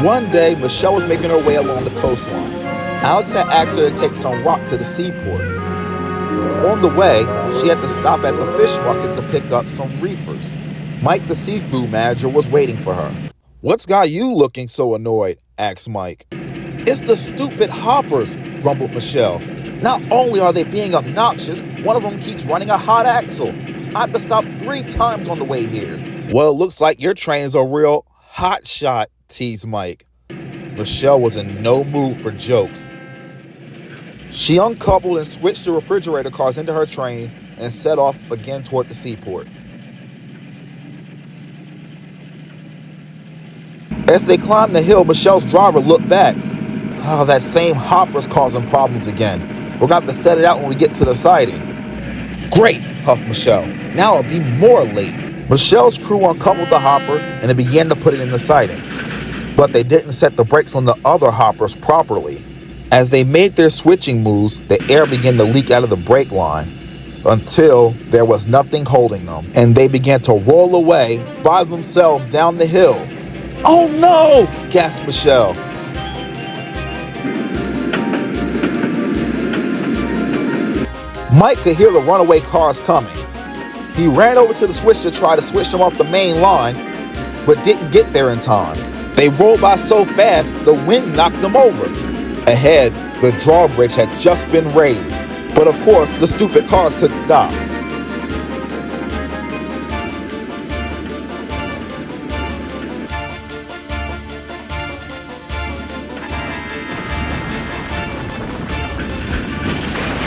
One day, Michelle was making her way along the coastline. Alex had asked her to take some rock to the seaport. On the way, she had to stop at the fish market to pick up some reefers. Mike, the seafood manager, was waiting for her. "What's got you looking so annoyed?" asked Mike. "It's the stupid hoppers," grumbled Michelle. "Not only are they being obnoxious, one of them keeps running a hot axle. I had to stop 3 times on the way here." "Well, it looks like your train's a real hot shot," teased Mike. Michelle was in no mood for jokes. She uncoupled and switched the refrigerator cars into her train and set off again toward the seaport. As they climbed the hill, Michelle's driver looked back. "Oh, that same hopper's causing problems again. We're going to have to set it out when we get to the sighting." "Great," huffed Michelle. "Now I'll be more late." Michelle's crew uncoupled the hopper and they began to put it in the sighting. But they didn't set the brakes on the other hoppers properly. As they made their switching moves, the air began to leak out of the brake line until there was nothing holding them, and they began to roll away by themselves down the hill. "Oh no!" gasped Michelle. Mike could hear the runaway cars coming. He ran over to the switch to try to switch them off the main line, but didn't get there in time. They rolled by so fast, the wind knocked them over. Ahead, the drawbridge had just been raised, but of course, the stupid cars couldn't stop.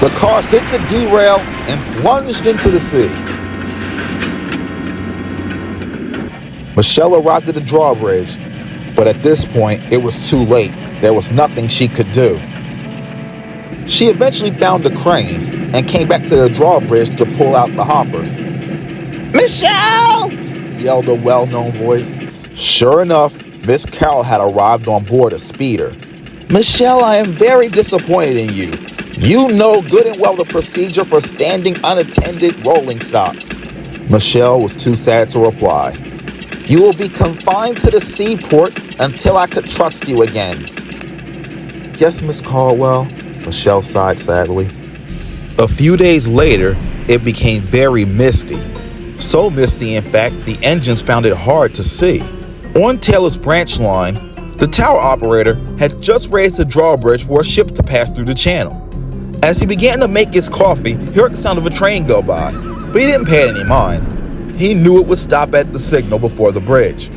The cars hit the derail and plunged into the sea. Michelle arrived at the drawbridge, but at this point, it was too late. There was nothing she could do. She eventually found the crane and came back to the drawbridge to pull out the hoppers. "Michelle!" yelled a well-known voice. Sure enough, Miss Carroll had arrived on board a speeder. "Michelle, I am very disappointed in you. You know good and well the procedure for standing unattended rolling stock." Michelle was too sad to reply. "You will be confined to the seaport until I could trust you again." "Yes, Miss Caldwell," Michelle sighed sadly. A few days later, it became very misty. So misty, in fact, the engines found it hard to see. On Taylor's branch line, the tower operator had just raised the drawbridge for a ship to pass through the channel. As he began to make his coffee, he heard the sound of a train go by, but he didn't pay any mind. He knew it would stop at the signal before the bridge.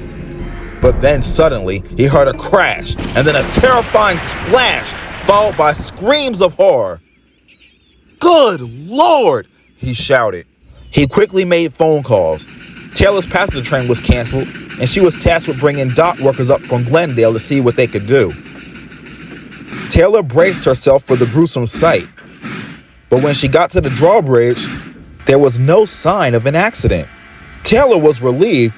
But then suddenly, he heard a crash and then a terrifying splash, followed by screams of horror. "Good Lord!" he shouted. He quickly made phone calls. Taylor's passenger train was canceled, and she was tasked with bringing dock workers up from Glendale to see what they could do. Taylor braced herself for the gruesome sight. But when she got to the drawbridge, there was no sign of an accident. Taylor was relieved,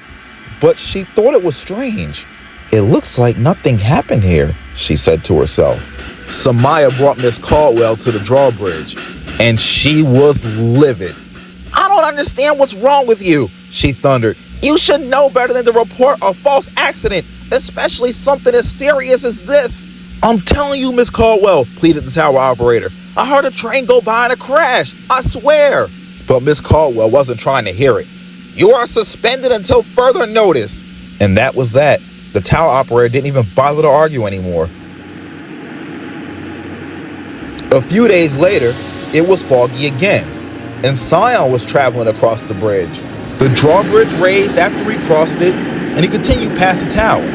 but she thought it was strange. "It looks like nothing happened here," she said to herself. Samaya brought Miss Caldwell to the drawbridge, and she was livid. "I don't understand what's wrong with you," she thundered. "You should know better than to report a false accident, especially something as serious as this." "I'm telling you, Miss Caldwell," pleaded the tower operator. "I heard a train go by in a crash, I swear." But Miss Caldwell wasn't trying to hear it. "You are suspended until further notice." And that was that. The tower operator didn't even bother to argue anymore. A few days later, it was foggy again, and Scion was traveling across the bridge. The drawbridge raised after he crossed it, and he continued past the tower.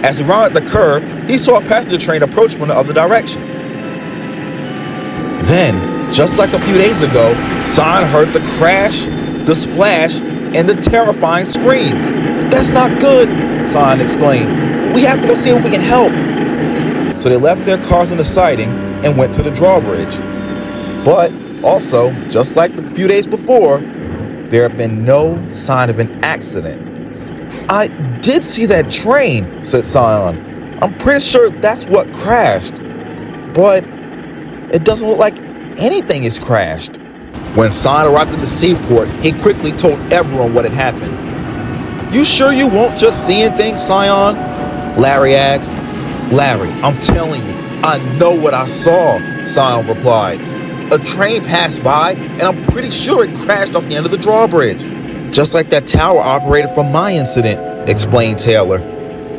As he rounded the curve, he saw a passenger train approach from the other direction. Then, just like a few days ago, Scion heard the crash, the splash, and the terrifying screams. "That's not good," Scion exclaimed. "We have to go see if we can help." So they left their cars in the siding and went to the drawbridge. But also, just like a few days before, there had been no sign of an accident. "I did see that train," said Scion. "I'm pretty sure that's what crashed. But it doesn't look like anything has crashed." When Scion arrived at the seaport, he quickly told everyone what had happened. "You sure you won't just seeing things, Scion?" Larry asked. Larry, I'm telling you, I know what I saw, Sion replied. A train passed by, and I'm pretty sure it crashed off the end of the drawbridge. Just like that tower operator from my incident, explained Taylor.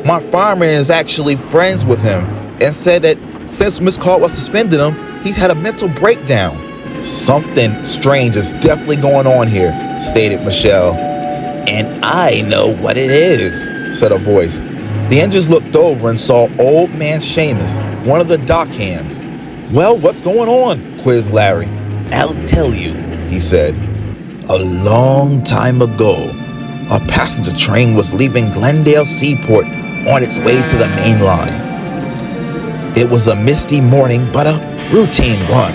My fireman is actually friends with him and said that since Miss Caldwell suspended him, he's had a mental breakdown. Something strange is definitely going on here, stated Michelle. And I know what it is, said a voice. The engines looked over and saw old man Seamus, one of the dock hands. Well, what's going on? Quizzed Larry. I'll tell you, he said. A long time ago, a passenger train was leaving Glendale Seaport on its way to the main line. It was a misty morning, but a routine one.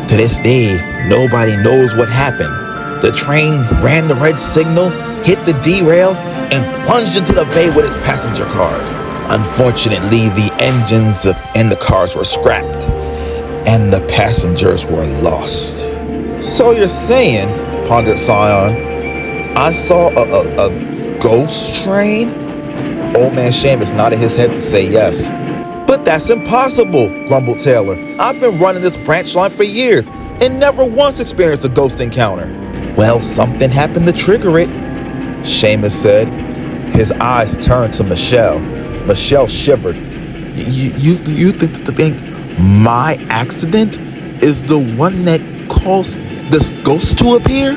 To this day, nobody knows what happened. The train ran the red signal, hit the derail, and plunged into the bay with its passenger cars. Unfortunately, the engines and the cars were scrapped, and the passengers were lost. So you're saying, pondered Sion, I saw a ghost train? Old man Seamus nodded his head to say yes. But that's impossible, grumbled Taylor. I've been running this branch line for years and never once experienced a ghost encounter. Well, something happened to trigger it, Seamus said. His eyes turned to Michelle. Michelle shivered. You think my accident is the one that caused this ghost to appear?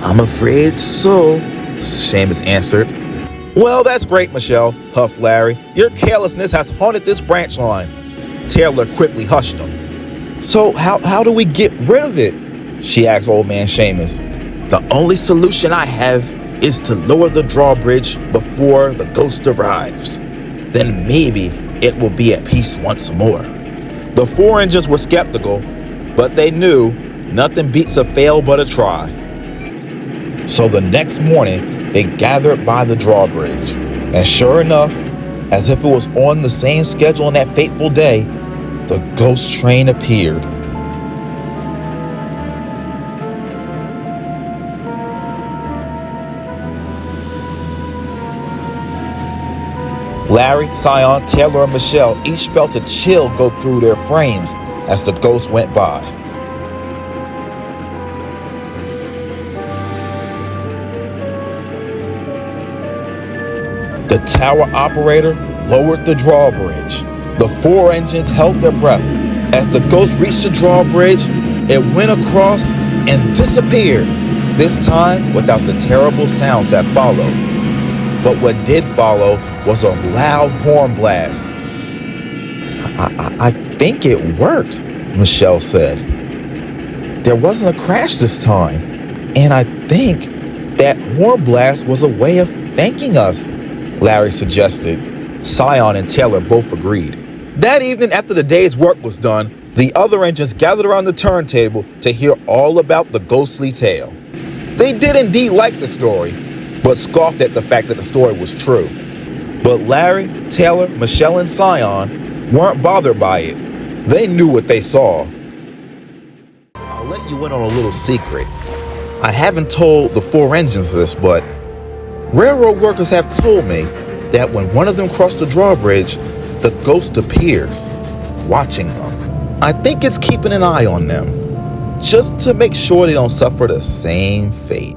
I'm afraid so, Seamus answered. Well, that's great, Michelle, huffed Larry. Your carelessness has haunted this branch line. Taylor quickly hushed him. So how do we get rid of it? She asked old man Seamus. The only solution I have is to lower the drawbridge before the ghost arrives. Then maybe it will be at peace once more. The four engines were skeptical, but they knew nothing beats a fail but a try. So the next morning, they gathered by the drawbridge. And sure enough, as if it was on the same schedule on that fateful day, the ghost train appeared. Larry, Sion, Taylor, and Michelle each felt a chill go through their frames as the ghost went by. The tower operator lowered the drawbridge. The four engines held their breath. As the ghost reached the drawbridge, it went across and disappeared, this time without the terrible sounds that followed. But what did follow was a loud horn blast. I think it worked, Michelle said. There wasn't a crash this time. And I think that horn blast was a way of thanking us, Larry suggested. Sion and Taylor both agreed. That evening, after the day's work was done, the other engines gathered around the turntable to hear all about the ghostly tale. They did indeed like the story, but scoffed at the fact that the story was true. But Larry, Taylor, Michelle, and Sion weren't bothered by it. They knew what they saw. I'll let you in on a little secret. I haven't told the four engines this, but railroad workers have told me that when one of them crossed the drawbridge, the ghost appears, watching them. I think it's keeping an eye on them, just to make sure they don't suffer the same fate.